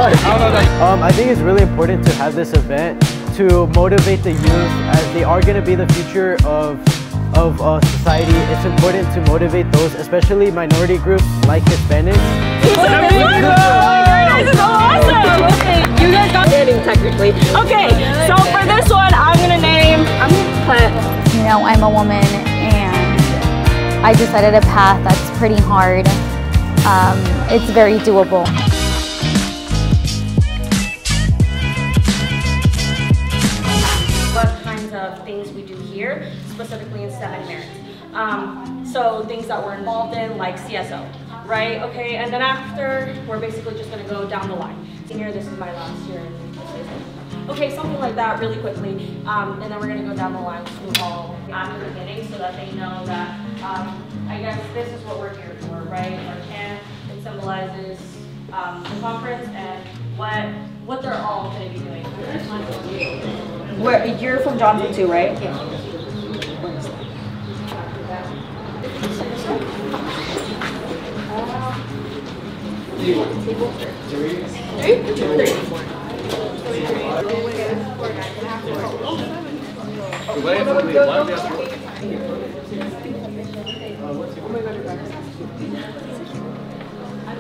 I think it's really important to have this event to motivate the youth, as they are going to be the future of society. It's important to motivate those, especially minority groups like Hispanics. This is awesome! Okay, you guys got standing technically. Okay, so for this one, I'm gonna put. You know, I'm a woman and I decided a path that's pretty hard. It's very doable. What kinds of things we do here, specifically in STEM and merit. So things that we're involved in, like CSO, right? Okay, and then after, we're basically just gonna go down the line. Senior, this is my last year in okay, something like that really quickly. And then we're gonna go down the line to all after the beginning so that they know that, I guess this is what we're here for, right? Our chant, it symbolizes the conference and what they're all gonna be doing. You're from Johnson too, right? Yeah.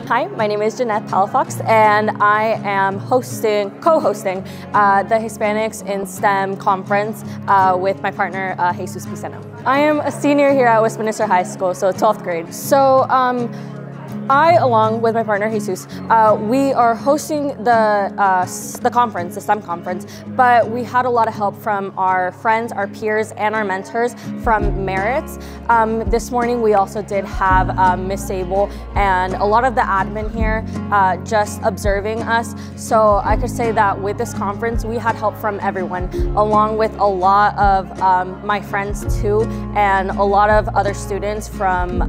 Hi, my name is Jeanette Palafox, and I am co-hosting the Hispanics in STEM conference with my partner, Jesus Piceno. I am a senior here at Westminster High School, so 12th grade. So I, along with my partner Jesus, we are hosting the conference, the STEM conference, but we had a lot of help from our friends, our peers, and our mentors from Merits. This morning we also did have Miss Sable and a lot of the admin here just observing us. So I could say that with this conference we had help from everyone, along with a lot of my friends too, and a lot of other students from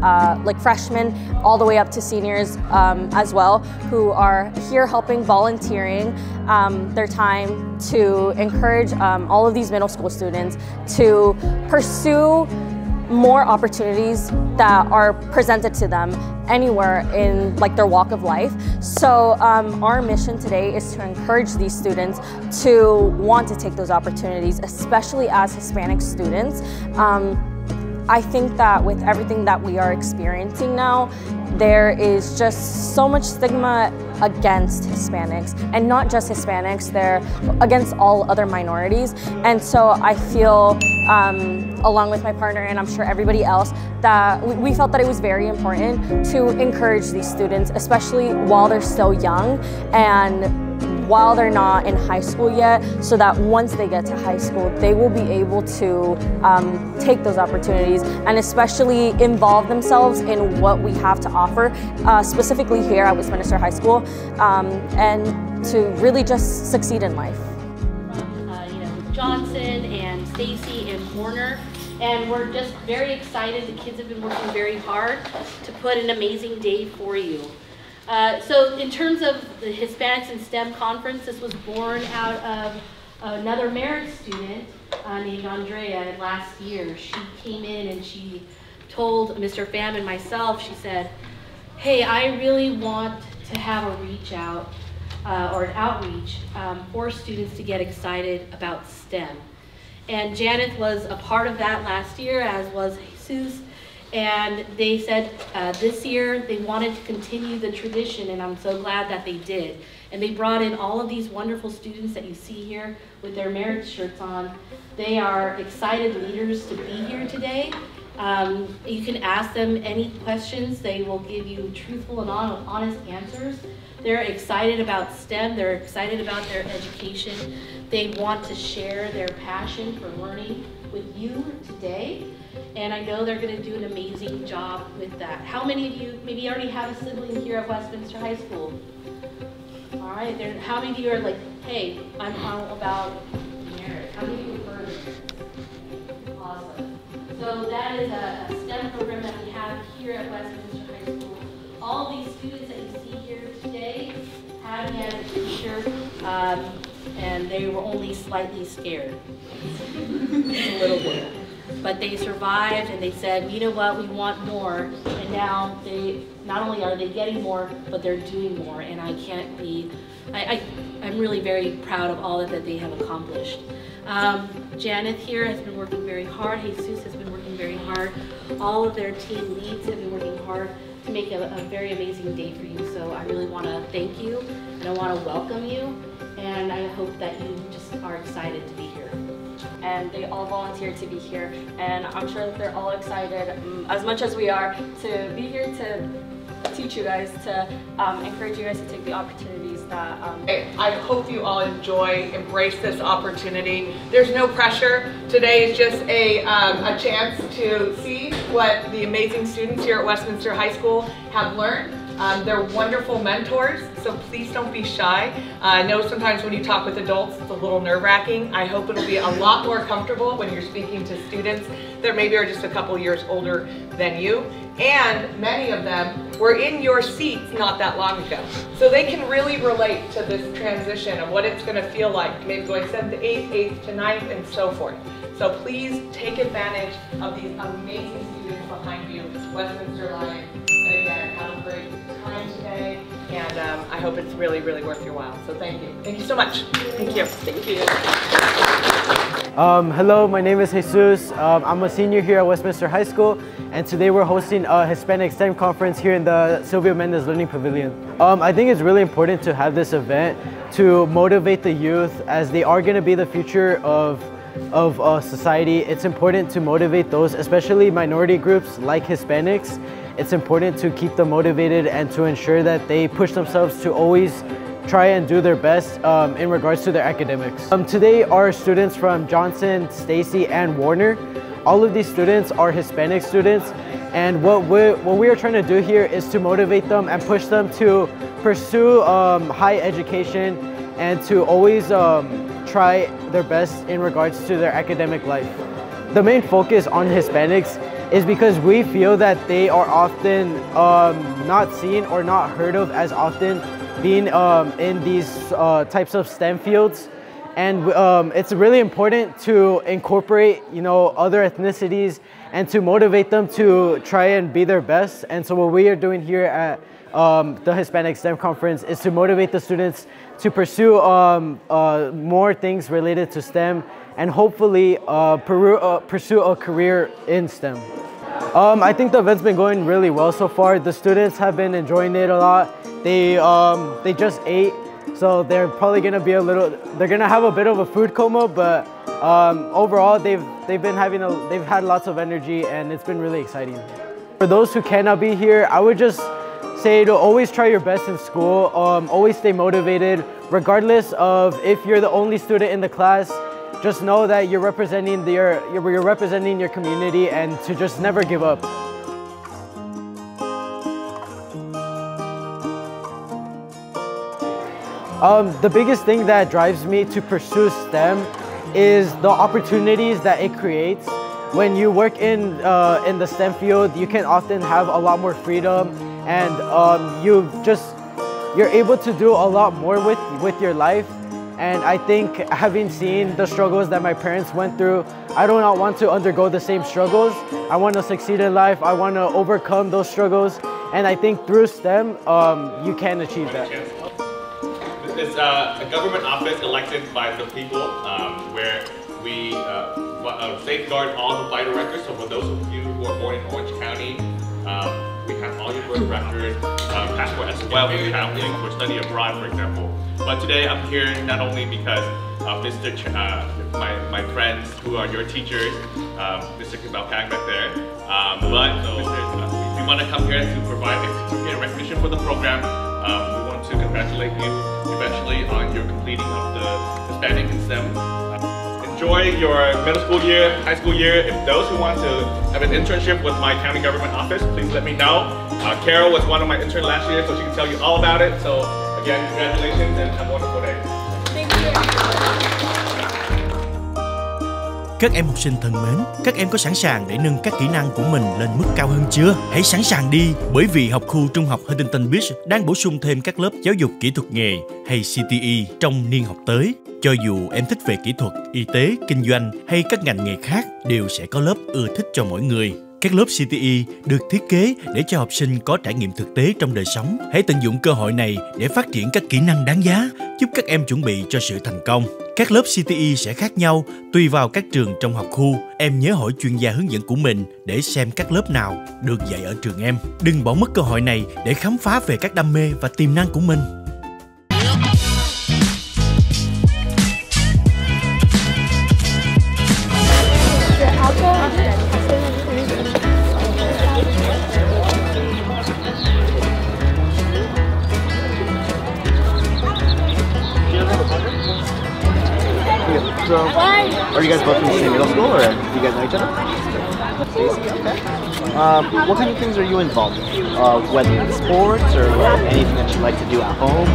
like freshmen all the way up to seniors as well, who are here helping, volunteering their time to encourage all of these middle school students to pursue more opportunities that are presented to them anywhere in like their walk of life. So our mission today is to encourage these students to want to take those opportunities, especially as Hispanic students. I think that with everything that we are experiencing now, there is just so much stigma against Hispanics, and not just Hispanics, they're against all other minorities. And so I feel, along with my partner and I'm sure everybody else, that we felt that it was very important to encourage these students, especially while they're still young and while they're not in high school yet, so that once they get to high school, they will be able to take those opportunities and especially involve themselves in what we have to offer, specifically here at Westminster High School, and to really just succeed in life. From Johnson and Stacy and Warner, and we're just very excited. The kids have been working very hard to put an amazing day for you. So in terms of the Hispanics in STEM conference, this was born out of another merit student named Andrea last year. She came in and she told Mr. Pham and myself, she said, hey, I really want to have a reach out or an outreach for students to get excited about STEM. And Janet was a part of that last year, as was Jesus. And they said this year they wanted to continue the tradition, and I'm so glad that they did. And they brought in all of these wonderful students that you see here with their merit shirts on. They are excited leaders to be here today. You can ask them any questions. They will give you truthful and honest answers. They're excited about STEM. They're excited about their education. They want to share their passion for learning with you today. And I know they're going to do an amazing job with that. How many of you maybe already have a sibling here at Westminster High School? All right, how many of you are like, hey, I'm all about merit? How many of you have heard of it? Awesome. So that is a STEM program that we have here at Westminster High School. All these students that you see here today had me as a teacher, and they were only slightly scared. A little bit. but they survived and they said, you know what, we want more. And now they, not only are they getting more, but they're doing more. And I can't be, I'm really very proud of all that they have accomplished. Janet here has been working very hard. Jesus has been working very hard. All of their team leads have been working hard to make a very amazing day for you. So I really want to thank you and I want to welcome you. And I hope that you just are excited to be here. And they all volunteered to be here. And I'm sure that they're all excited, as much as we are, to be here to teach you guys, to encourage you guys to take the opportunities that... I hope you all embrace this opportunity. There's no pressure. Today is just a chance to see what the amazing students here at Westminster High School have learned. They're wonderful mentors, so please don't be shy. I know sometimes when you talk with adults, it's a little nerve-wracking. I hope it'll be a lot more comfortable when you're speaking to students that maybe are just a couple years older than you. And many of them were in your seats not that long ago. So they can really relate to this transition of what it's going to feel like, maybe going 7th to 8th, 8th to 9th, and so forth. So please take advantage of these amazing students behind you, Westminster Lions. And again, have a great time today, and I hope it's really, really worth your while. So thank you. Thank you so much. Thank you. Thank you. Hello, my name is Jesus. I'm a senior here at Westminster High School, and today we're hosting a Hispanic STEM conference here in the Silvio Mendez Learning Pavilion. I think it's really important to have this event to motivate the youth, as they are going to be the future of society. It's important to motivate those, especially minority groups like Hispanics. It's important to keep them motivated and to ensure that they push themselves to always try and do their best in regards to their academics. Today our students from Johnson, Stacy, and Warner, all of these students are Hispanic students, and what we are trying to do here is to motivate them and push them to pursue high education and to always try their best in regards to their academic life. The main focus on Hispanics is because we feel that they are often not seen or not heard of as often being in these types of STEM fields. And it's really important to incorporate, other ethnicities and to motivate them to try and be their best. And so what we are doing here at the Hispanic STEM Conference is to motivate the students to pursue more things related to STEM and hopefully pursue a career in STEM. I think the event's been going really well so far. The students have been enjoying it a lot. They just ate, so they're probably gonna be they're gonna have a bit of a food coma, but overall they've had lots of energy and it's been really exciting. For those who cannot be here, I would just say to always try your best in school, always stay motivated, regardless of if you're the only student in the class. Just know that you're representing your community, and to just never give up. The biggest thing that drives me to pursue STEM is the opportunities that it creates. When you work in the STEM field, you can often have a lot more freedom, and you're able to do a lot more with your life. And I think, having seen the struggles that my parents went through, I do not want to undergo the same struggles. I want to succeed in life. I want to overcome those struggles. And I think through STEM, you can achieve that. It's a government office elected by the people, where we safeguard all the vital records. So for those of you who are born in Orange County, we have all your birth records, passport as well, if you're traveling for study abroad, for example. But today I'm here not only because of my friends who are your teachers, Mr. Kibalkag back there, but we want to come here to provide a certificate of recognition for the program. We want to congratulate you eventually on your completing of the Hispanic and STEM. Enjoy your middle school year, high school year. If those who want to have an internship with my county government office, please let me know. Carol was one of my interns last year, so she can tell you all about it. So again, congratulations and have a wonderful day. Thank you. Các em học sinh thân mến, các em có sẵn sàng để nâng các kỹ năng của mình lên mức cao hơn chưa? Hãy sẵn sàng đi, bởi vì học khu trung học Huntington Beach đang bổ sung thêm các lớp giáo dục kỹ thuật nghề hay CTE trong niên học tới. Cho dù em thích về kỹ thuật, y tế, kinh doanh hay các ngành nghề khác đều sẽ có lớp ưa thích cho mỗi người. Các lớp CTE được thiết kế để cho học sinh có trải nghiệm thực tế trong đời sống. Hãy tận dụng cơ hội này để phát triển các kỹ năng đáng giá, giúp các em chuẩn bị cho sự thành công. Các lớp CTE sẽ khác nhau tùy vào các trường trong học khu. Em nhớ hỏi chuyên gia hướng dẫn của mình để xem các lớp nào được dạy ở trường em. Đừng bỏ mất cơ hội này để khám phá về các đam mê và tiềm năng của mình. So, are you guys both from the same middle school, or do you guys know each other? Stacy, okay. What kind of things are you involved in? Whether it's sports or anything that you like to do at home?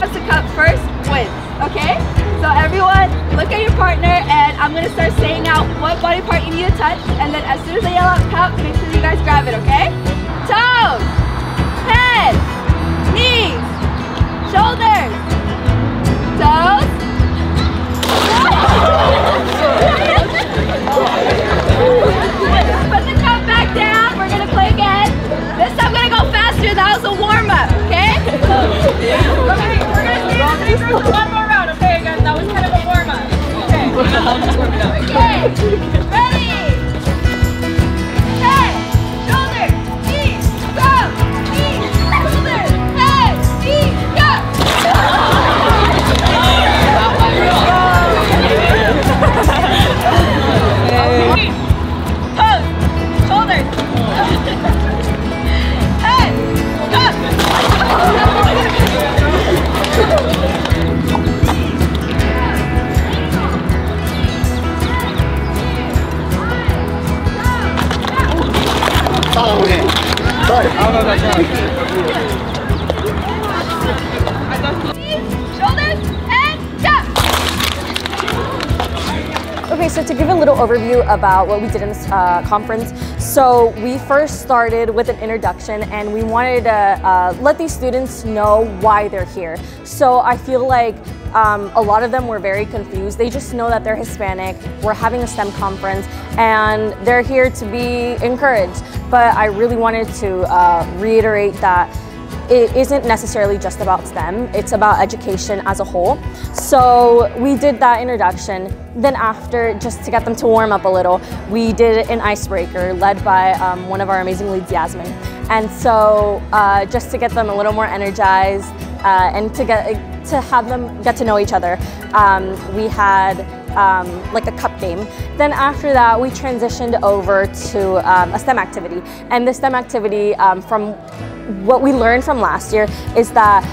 What's the cup first wins, okay? So everyone, look at your partner, and I'm gonna start saying out what body part you need to touch, and then as soon as I yell out cup, make sure you guys grab it, okay? Toes, head, knees, shoulders, toes. Put the cup back down. We're gonna play again. This time I'm gonna go faster. That was a warm-up, okay? Okay, we're gonna stay on three for one more round, okay, guys? That was kind of a warm-up. Okay. Okay. Ready? Head, shoulders, knees, go. Knees, shoulders, head, knees, go. Toes, shoulders, head, up. Oh, okay. Sorry. Shoulders, head, jump. Okay, so to give a little overview about what we did in this conference, so we first started with an introduction and we wanted to let these students know why they're here. So I feel like a lot of them were very confused. They just know that they're Hispanic, we're having a STEM conference, and they're here to be encouraged. But I really wanted to reiterate that it isn't necessarily just about STEM, it's about education as a whole. So we did that introduction. Then after, just to get them to warm up a little, we did an icebreaker led by one of our amazing leads, Yasmin. And so just to get them a little more energized and to have them get to know each other, we had like a cup game. Then after that, we transitioned over to a STEM activity. And the STEM activity, from what we learned from last year, is that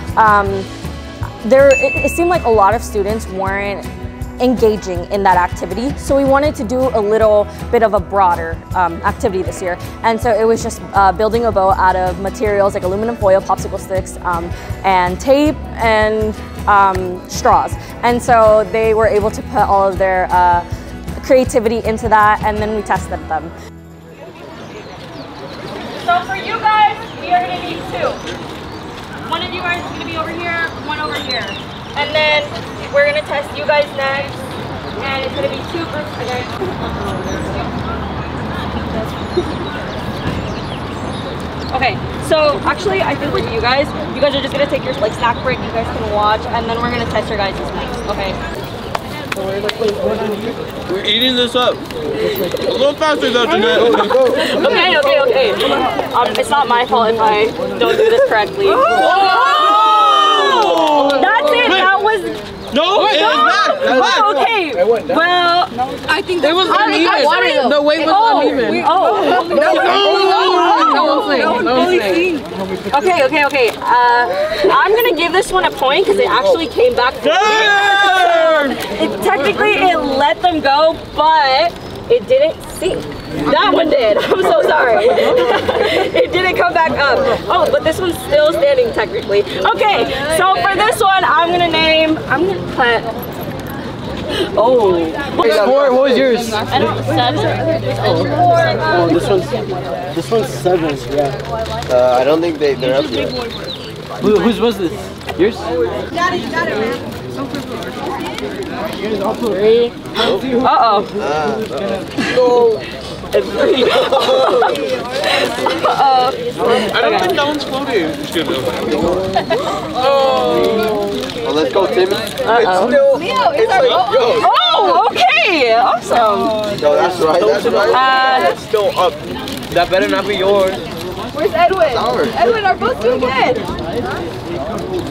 it seemed like a lot of students weren't engaging in that activity. So we wanted to do a little bit of a broader activity this year. And so it was just building a boat out of materials like aluminum foil, popsicle sticks, and tape, and straws. And so they were able to put all of their creativity into that, and then we tested them. So for you guys, we are gonna need two. One of you guys is gonna be over here, one over here. And then we're gonna test you guys next. And it's gonna be two groups again. Okay, so actually I think with you guys are just gonna take your like snack break, you guys can watch, and then we're gonna test your guys' next, okay? We're eating this up. A little faster though today. Okay. It's not my fault if I don't do this correctly. Oh! That's it, that was... No, it's back. Okay, well... I think it was uneven. The weight was uneven. Okay. I'm gonna give this one a point because it actually came back. Technically, it let them go, but it didn't sink. That one did. I'm so sorry. It didn't come back up. Oh, but this one's still standing technically. Okay, so for this one, I'm gonna put. Oh. What was yours? I don't know, 7? Oh, this one's 7. Yeah. I don't think they're up yet. Whose was this? Yours? You got it, man. Three. Uh-oh. No. And three. Uh-oh. I don't think that one's floating. Well, let's go, Timmy. Uh-oh. Leo, it's our Oh, okay. Awesome. No, that's right. That's right. It's still up. That better not be yours. Where's Edwin? Ours. Edwin are both doing good.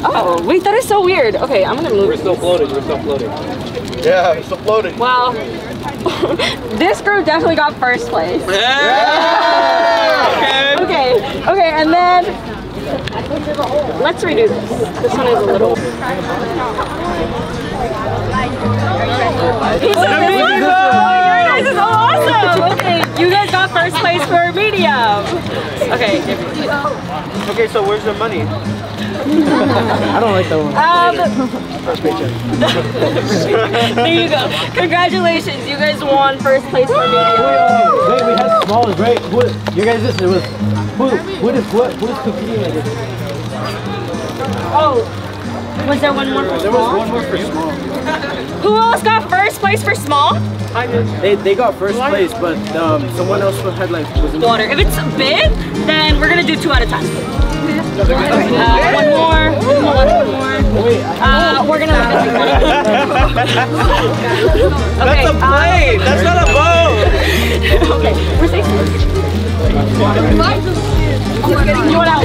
Oh, wait, that is so weird. Okay, I'm gonna move. We're still floating. We're still floating. Yeah, it's still floating. Well, this group definitely got first place. Yeah! Okay, and then let's redo this. This one is a little. This is awesome. Okay, you guys got first place for medium. Okay. Okay, so where's the money? I don't like that one. First paycheck. There you go. Congratulations, you guys won first place for medium. Wait, we had smalls, right? You guys, it was who's competing like this? Oh, was there one more for There small? was one more for small. Who else got first place for small? They got first place, but someone else had like Water. If it's big, then we're gonna do 2 out of 10. One more. We're gonna look at That's a plane! That's not a boat! Okay, we're safe. You want out?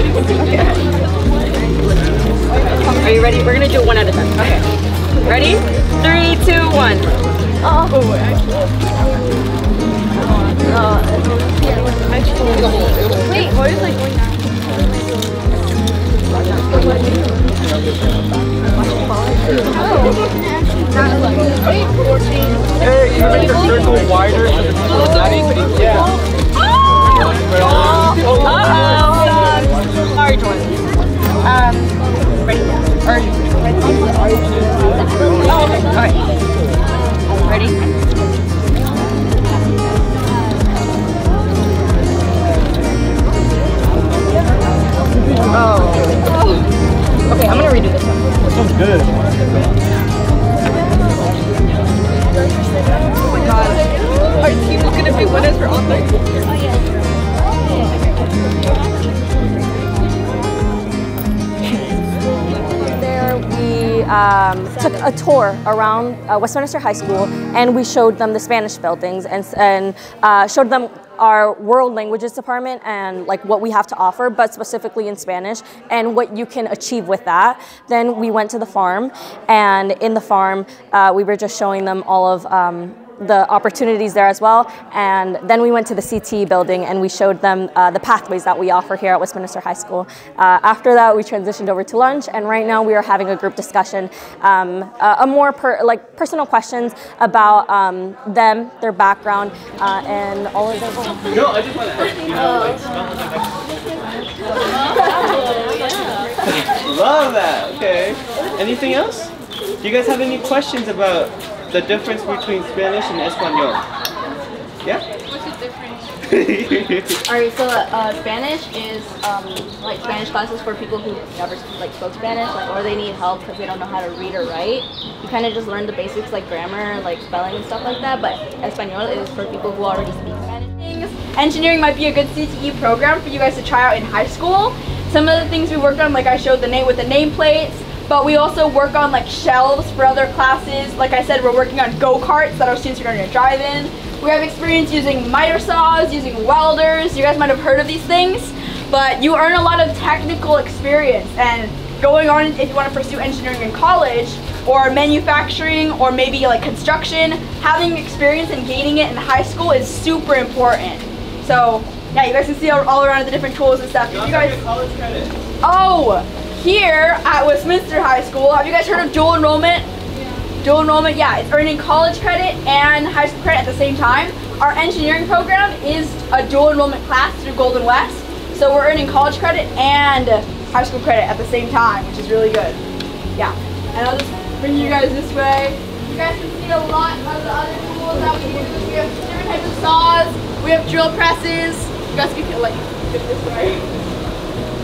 Are you ready? We're gonna do 1 out of 10. Okay. Ready? 3, 2, 1. Wait, what is like going on? Hey, can you make the circle wider so the people studying? Yeah. Large one. Ready? Alright. Ready? Oh. Okay, I'm gonna redo this one. This one's good. Oh my god. Our team is gonna be winners for all night. There we took a tour around Westminster High School, and we showed them the Spanish buildings and showed them our world languages department and like what we have to offer, but specifically in Spanish and what you can achieve with that. Then we went to the farm, and in the farm we were just showing them all of the opportunities there as well. And then we went to the CTE building and we showed them the pathways that we offer here at Westminster High School. After that, we transitioned over to lunch, and right now we are having a group discussion, a more personal questions about them, their background, and all of their goals. No, I just want to ask, you know, like, love that, okay. Anything else? Do you guys have any questions about the difference between Spanish and Espanol? Yeah? What's the difference? Alright, so Spanish is like Spanish classes for people who never spoke Spanish, or they need help because they don't know how to read or write. You kind of just learn the basics like grammar, like spelling and stuff like that, but Espanol is for people who already speak Spanish. Engineering might be a good CTE program for you guys to try out in high school. Some of the things we worked on, like I showed the nameplates, but we also work on like shelves for other classes. Like I said, we're working on go-karts that our students are going to drive in. We have experience using miter saws, using welders. You guys might have heard of these things, but you earn a lot of technical experience. And going on, if you want to pursue engineering in college, or manufacturing, or maybe like construction, having experience and gaining it in high school is super important. So yeah, you guys can see all around the different tools and stuff. If you guys, oh, here at Westminster High School, have you guys heard of dual enrollment? Dual enrollment, yeah, it's earning college credit and high school credit at the same time. Our engineering program is a dual enrollment class through Golden West, so we're earning college credit and high school credit at the same time, which is really good. Yeah, and I'll just bring you guys this way. You guys can see a lot of the other tools that we use. We have different types of saws, we have drill presses. You guys can like get this way.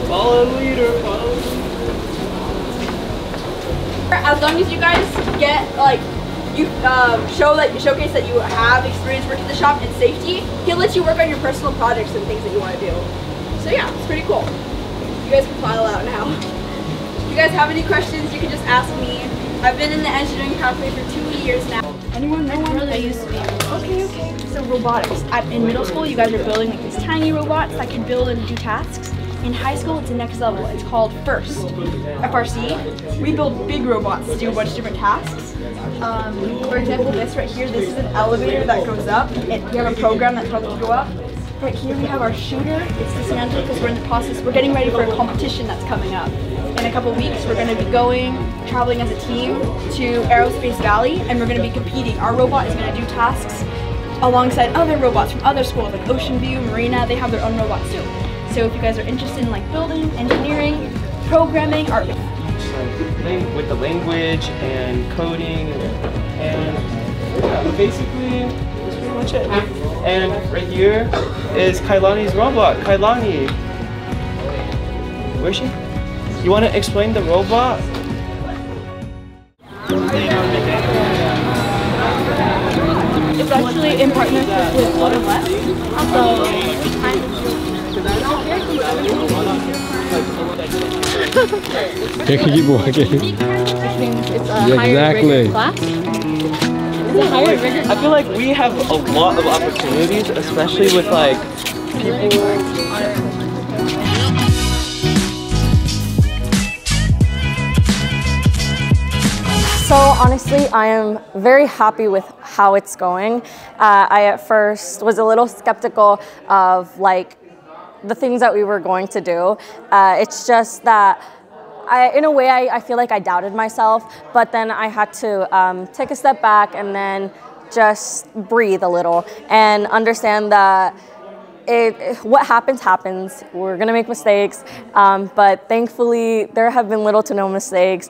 Follow the leader, follow the leader. As long as you guys get like you showcase that you have experience working in the shop and safety, he'll let you work on your personal projects and things that you want to do. So yeah, it's pretty cool. You guys can file out now. If you guys have any questions, you can just ask me. I've been in the engineering pathway for 2 years now. Anyone? No one? I used to be. Okay. So robotics. In middle school, you guys are building like these tiny robots that can build and do tasks. In high school, it's the next level. It's called FRC. We build big robots to do a bunch of different tasks. For example, this right here, this is an elevator that goes up. We have a program that tells it to go up. Right here we have our shooter. It's dismantled because we're in the process. We're getting ready for a competition that's coming up. In a couple weeks, we're going to be traveling as a team to Aerospace Valley, and we're going to be competing. Our robot is going to do tasks alongside other robots from other schools like Ocean View, Marina. They have their own robots too. So if you guys are interested in like building, engineering, programming, art. With the language and coding and yeah, basically that's pretty much it. And right here is Kailani's robot. Kailani, where is she? You want to explain the robot? It's actually in partnership with Little West. Exactly. I feel like we have a lot of opportunities, especially with like people. So honestly, I am very happy with how it's going. I at first was a little skeptical of like the things that we were going to do. It's just that in a way, I feel like I doubted myself, but then I had to take a step back and then just breathe a little and understand that what happens, happens. We're gonna make mistakes, but thankfully there have been little to no mistakes,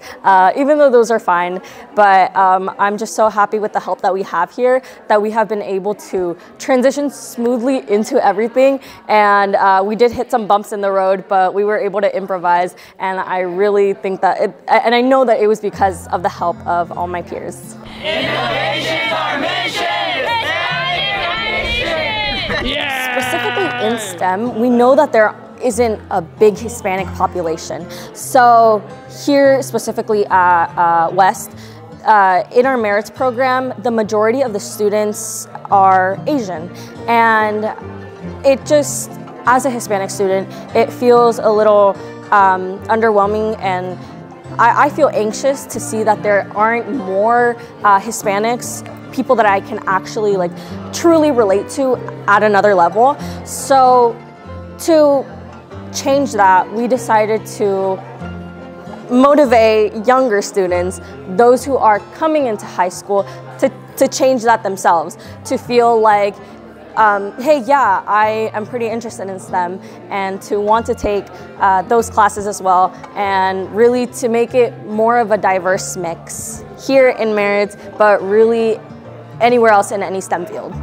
even though those are fine. But I'm just so happy with the help that we have here, that we have been able to transition smoothly into everything. And we did hit some bumps in the road, but we were able to improvise. And I really think that, and I know that it was because of the help of all my peers. Innovation is our mission! Yeah. Specifically in STEM, we know that there isn't a big Hispanic population. So here, specifically at West, in our merits program, the majority of the students are Asian. And it just, as a Hispanic student, it feels a little underwhelming, and I feel anxious to see that there aren't more Hispanics, people that I can actually like truly relate to at another level. So to change that, we decided to motivate younger students, those who are coming into high school, to change that themselves, to feel like, hey, yeah, I am pretty interested in STEM, and to want to take those classes as well, and really to make it more of a diverse mix here in merits, but really anywhere else in any STEM field.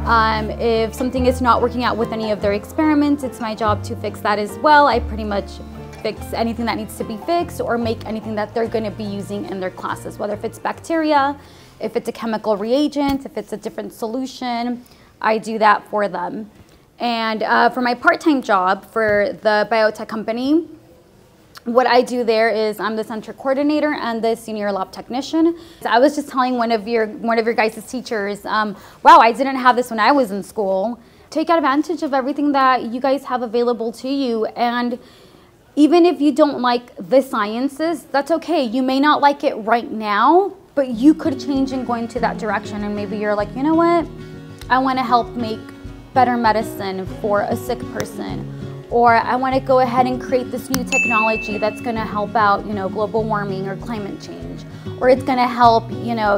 If something is not working out with any of their experiments, it's my job to fix that as well. I pretty much fix anything that needs to be fixed or make anything that they're going to be using in their classes, whether if it's bacteria, if it's a chemical reagent, if it's a different solution, I do that for them. And for my part-time job for the biotech company, what I do there is I'm the center coordinator and the senior lab technician. So I was just telling one of your guys' teachers, wow, I didn't have this when I was in school. Take advantage of everything that you guys have available to you. And even if you don't like the sciences, that's okay. You may not like it right now, but you could change and go into that direction. And maybe you're like, you know what? I want to help make better medicine for a sick person. Or I want to go ahead and create this new technology that's going to help out, global warming or climate change. Or it's going to help,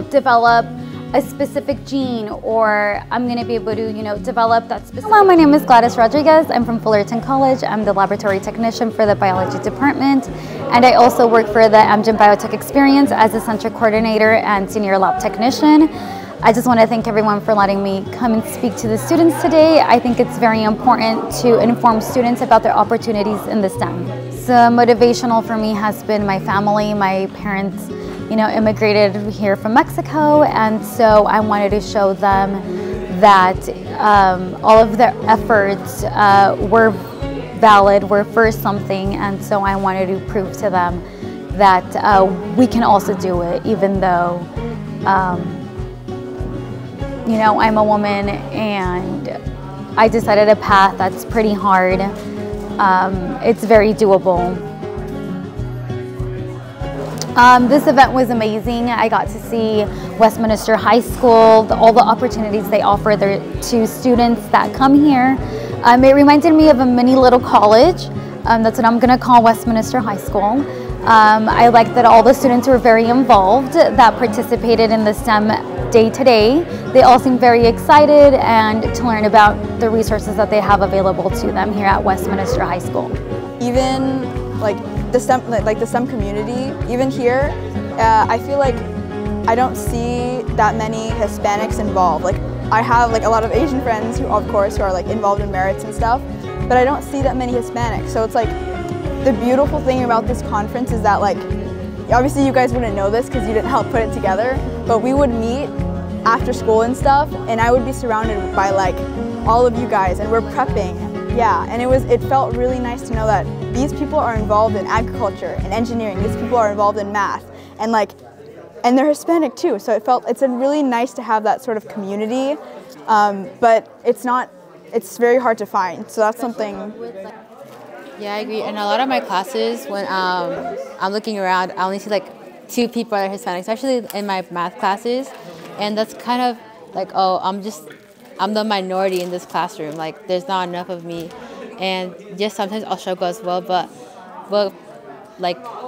develop a specific gene, or I'm going to be able to, develop that specific... Hello, my name is Gladys Rodriguez. I'm from Fullerton College. I'm the laboratory technician for the biology department. And I also work for the Amgen Biotech Experience as a center coordinator and senior lab technician. I just want to thank everyone for letting me come and speak to the students today. I think it's very important to inform students about their opportunities in the STEM. So motivational for me has been my family, my parents immigrated here from Mexico, and so I wanted to show them that all of their efforts were valid, were for something, and so I wanted to prove to them that we can also do it, even though I'm a woman and I decided a path that's pretty hard. It's very doable. This event was amazing. I got to see Westminster High School, all the opportunities they offer to students that come here. It reminded me of a mini little college. That's what I'm going to call Westminster High School. I liked that all the students were very involved, that participated in the STEM day-to-day. They all seemed very excited and to learn about the resources that they have available to them here at Westminster High School. Even the STEM community, even here, I feel like I don't see that many Hispanics involved. I have a lot of Asian friends who, of course, who are involved in merits and stuff, but I don't see that many Hispanics. So it's the beautiful thing about this conference is that obviously you guys wouldn't know this because you didn't help put it together, but we would meet after school and stuff, and I would be surrounded by all of you guys, and we're prepping. Yeah, and it felt really nice to know that these people are involved in agriculture and engineering. These people are involved in math, and they're Hispanic too. So it's really nice to have that sort of community, but it's very hard to find. So that's something. Yeah, I agree. In a lot of my classes, when I'm looking around, I only see 2 people that are Hispanic, especially in my math classes, and that's kind of oh, I'm the minority in this classroom. There's not enough of me, and just sometimes I'll struggle as well. But what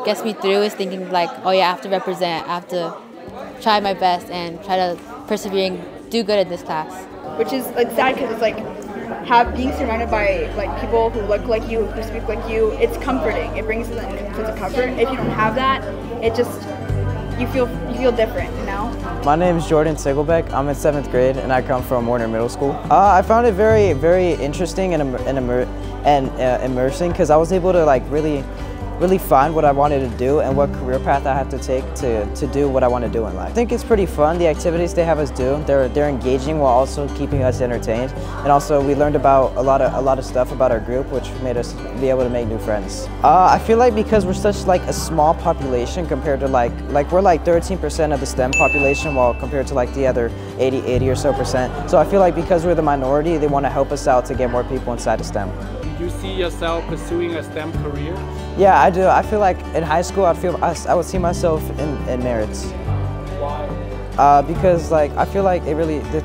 gets me through is thinking oh yeah, I have to represent. I have to try my best and try to persevere and do good in this class. Which is sad because it's being surrounded by people who look like you, who speak like you. It's comforting. It brings a sense of comfort. If you don't have that, you feel different, My name is Jordan Sigelbeck. I'm in 7th grade and I come from Warner Middle School. I found it very, very interesting and immersing because I was able to really find what I wanted to do and what career path I have to take to do what I want to do in life. I think it's pretty fun. The activities they have us do, they're engaging while also keeping us entertained. And also we learned about a lot of stuff about our group, which made us be able to make new friends. I feel because we're such a small population compared to we're 13% of the STEM population, while compared to the other 80 or so percent. So I feel because we're the minority, they want to help us out to get more people inside of STEM. Do you see yourself pursuing a STEM career? Yeah, I do. I feel in high school, I would see myself in merits. Why? Because I feel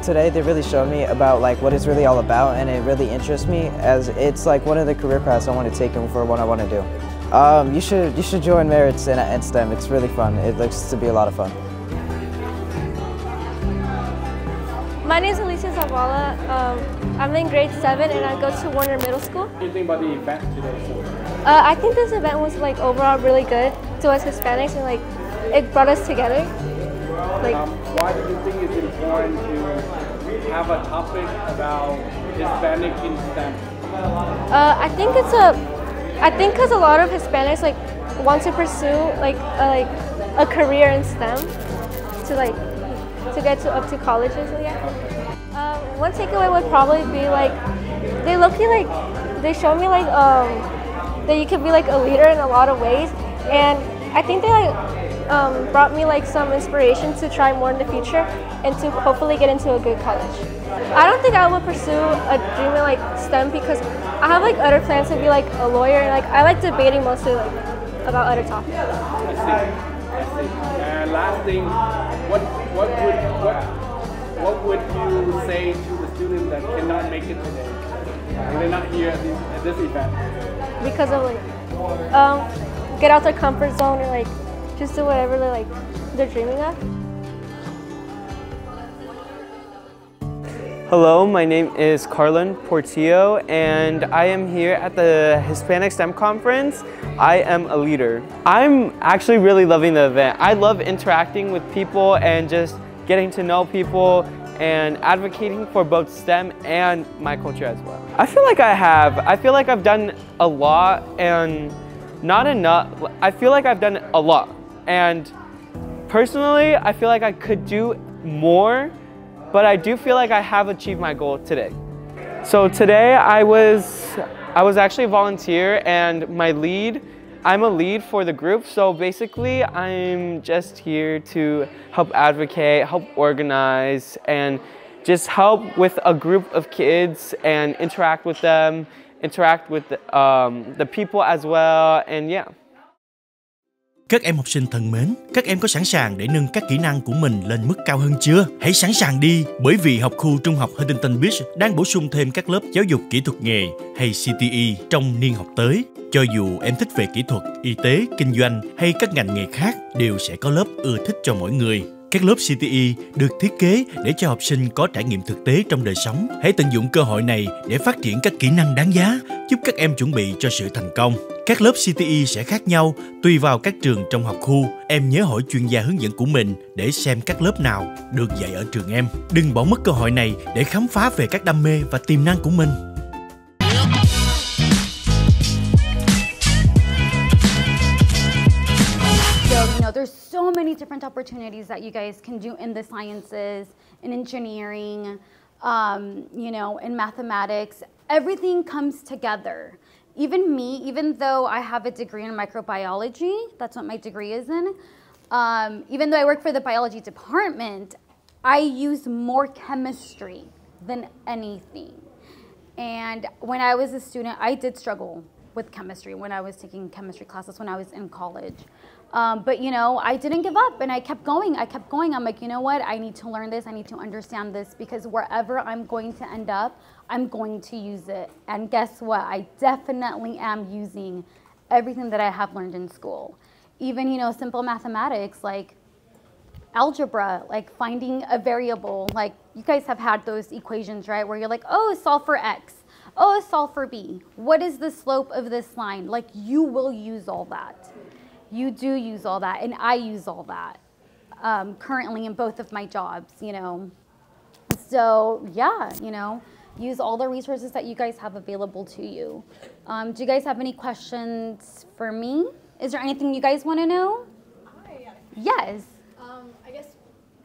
today they really showed me about what it's really all about, and it really interests me as it's one of the career paths I want to take and for what I want to do. You should join merits in STEM. It's really fun. It looks to be a lot of fun. My name is Alicia Zavala. I'm in grade 7 and I go to Warner Middle School. What do you think about the event today? I think this event was overall really good to us Hispanics, and it brought us together. Why do you think it's important to have a topic about Hispanic in STEM? I think because a lot of Hispanics want to pursue a career in STEM to get up to colleges. Yeah. One takeaway would probably be they show me that you can be a leader in a lot of ways, and I think they brought me some inspiration to try more in the future and to hopefully get into a good college. I don't think I would pursue a dream in STEM because I have other plans to be a lawyer, and I like debating mostly about other topics. I see. And last thing, what would you say to the students that cannot make it today? They're not here at this event. Because of get out their comfort zone and just do whatever they're dreaming of. Hello, my name is Carlin Portillo, and I am here at the Hispanic STEM Conference. I am a leader. I'm actually really loving the event. I love interacting with people and just getting to know people and advocating for both STEM and my culture as well. I feel like I've done a lot and not enough. I feel like I've done a lot, and Personally, I feel like I could do more, but I do feel like I have achieved my goal today. So today I was actually a volunteer, and I'm a lead for the group. So basically I'm just here to help advocate, help organize, and just help with a group of kids and interact with them, interact with the people as well, and yeah. Các em học sinh thân mến, các em có sẵn sàng để nâng các kỹ năng của mình lên mức cao hơn chưa? Hãy sẵn sàng đi, bởi vì học khu trung học Huntington Beach đang bổ sung thêm các lớp giáo dục kỹ thuật nghề hay CTE trong niên học tới. Cho dù em thích về kỹ thuật, y tế, kinh doanh hay các ngành nghề khác, đều sẽ có lớp ưa thích cho mỗi người. Các lớp CTE được thiết kế để cho học sinh có trải nghiệm thực tế trong đời sống. Hãy tận dụng cơ hội này để phát triển các kỹ năng đáng giá, giúp các em chuẩn bị cho sự thành công. Các lớp CTE sẽ khác nhau tùy vào các trường trong học khu. Em nhớ hỏi chuyên gia hướng dẫn của mình để xem các lớp nào được dạy ở trường em. Đừng bỏ mất cơ hội này để khám phá về các đam mê và tiềm năng của mình. There's so many different opportunities that you guys can do in the sciences, in engineering, in mathematics. Everything comes together. Even me, even though I have a degree in microbiology, that's what my degree is in, even though I work for the biology department, I use more chemistry than anything. And when I was a student, I did struggle with chemistry when I was taking chemistry classes when I was in college. But I didn't give up, and I kept going. I'm like, you know what? I need to learn this. I need to understand this, because wherever I'm going to end up, I'm going to use it. And guess what? I definitely am using everything that I have learned in school. Even, simple mathematics like algebra, like finding a variable. Like, you guys have had those equations, right? Where you're like, oh, solve for X. Oh, solve for B. What is the slope of this line? Like, you will use all that. You do use all that, and I use all that currently in both of my jobs, So, yeah, use all the resources that you guys have available to you. Do you guys have any questions for me? Is there anything you guys want to know? Yes. I guess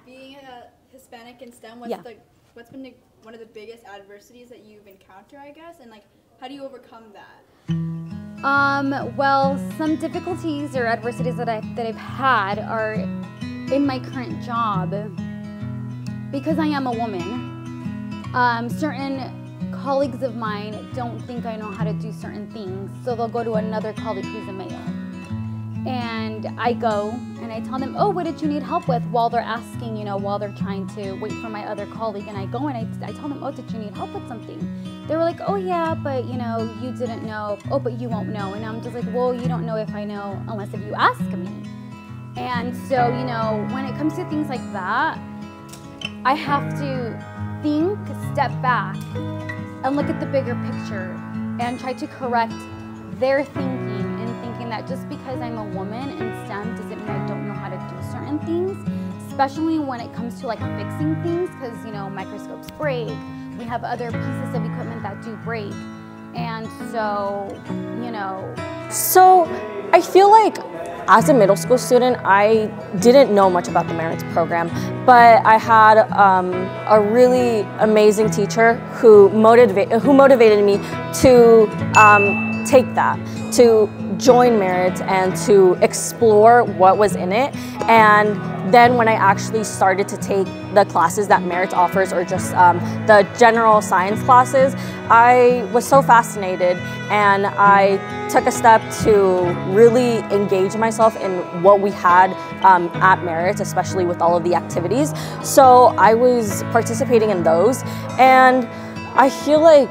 being a Hispanic in STEM, what's been one of the biggest adversities that you've encountered, I guess, and how do you overcome that? Well, some difficulties or adversities that I've had are in my current job. Because I am a woman, certain colleagues of mine don't think I know how to do certain things, so they'll go to another colleague who's a male. And I go and I tell them, oh, what did you need help with? While they're asking, while they're trying to wait for my other colleague. And I go and I tell them, oh, did you need help with something? They were like, oh yeah, but you didn't know. Oh, but you won't know. And I'm just like, well, you don't know if I know unless if you ask me. And so, when it comes to things like that, I have to think, step back, and look at the bigger picture and try to correct their thinking, and thinking that just because I'm a woman in STEM doesn't mean I don't know how to do certain things, especially when it comes to fixing things, because microscopes break. We have other pieces of equipment that do break. And so, So I feel like as a middle school student, I didn't know much about the Merits program, but I had a really amazing teacher who motivated me to take that, to join Merits and to explore what was in it. And then when I actually started to take the classes that Merits offers, or just the general science classes, I was so fascinated, and I took a step to really engage myself in what we had at Merits, especially with all of the activities. So I was participating in those, and I feel like,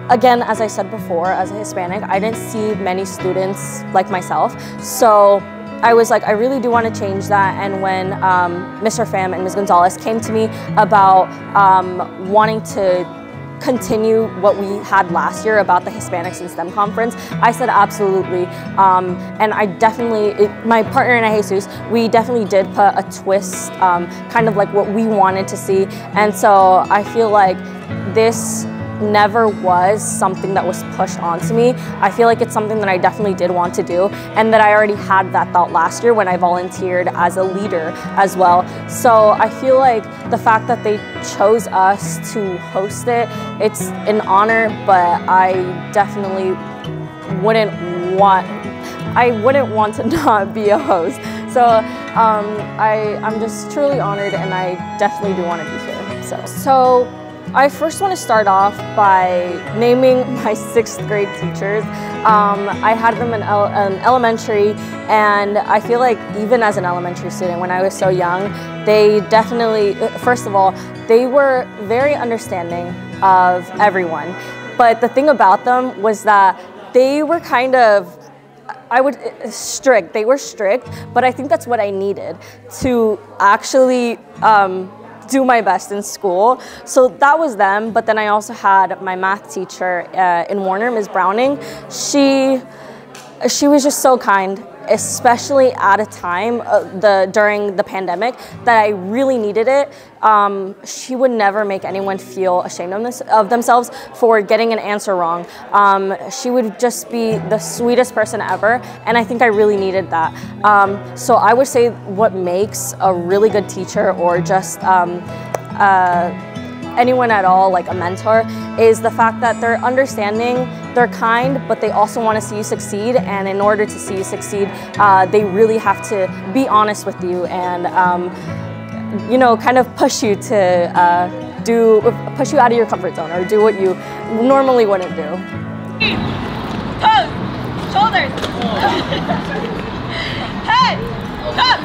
again, as I said before, as a Hispanic, I didn't see many students like myself. So I was like, I really do want to change that. And when Mr. Pham and Ms. Gonzalez came to me about wanting to continue what we had last year about the Hispanics in STEM conference, I said absolutely. And I definitely, my partner and I, Jesus, we definitely did put a twist, kind of like what we wanted to see. And so I feel like this never was something that was pushed onto me. I feel like it's something that I definitely did want to do, and that I already had that thought last year when I volunteered as a leader as well. So I feel like the fact that they chose us to host it, it's an honor, but I definitely wouldn't want to not be a host. So I'm just truly honored, and I definitely do want to be here. So I first want to start off by naming my 6th grade teachers. I had them in elementary, and I feel like even as an elementary student, when I was so young, they definitely, first of all, they were very understanding of everyone. But the thing about them was that they were kind of, strict. They were strict, but I think that's what I needed to actually do my best in school. So that was them, but then I also had my math teacher in Warner, Ms. Browning. She was just so kind, especially at a time during the pandemic that I really needed it. She would never make anyone feel ashamed of themselves for getting an answer wrong. She would just be the sweetest person ever, and I think I really needed that. So I would say what makes a really good teacher, or just anyone at all, like a mentor, is the fact that they're understanding, they're kind, but they also want to see you succeed. And in order to see you succeed, they really have to be honest with you and you know, kind of push you to push you out of your comfort zone, or do what you normally wouldn't do. Toes, shoulders, head, up.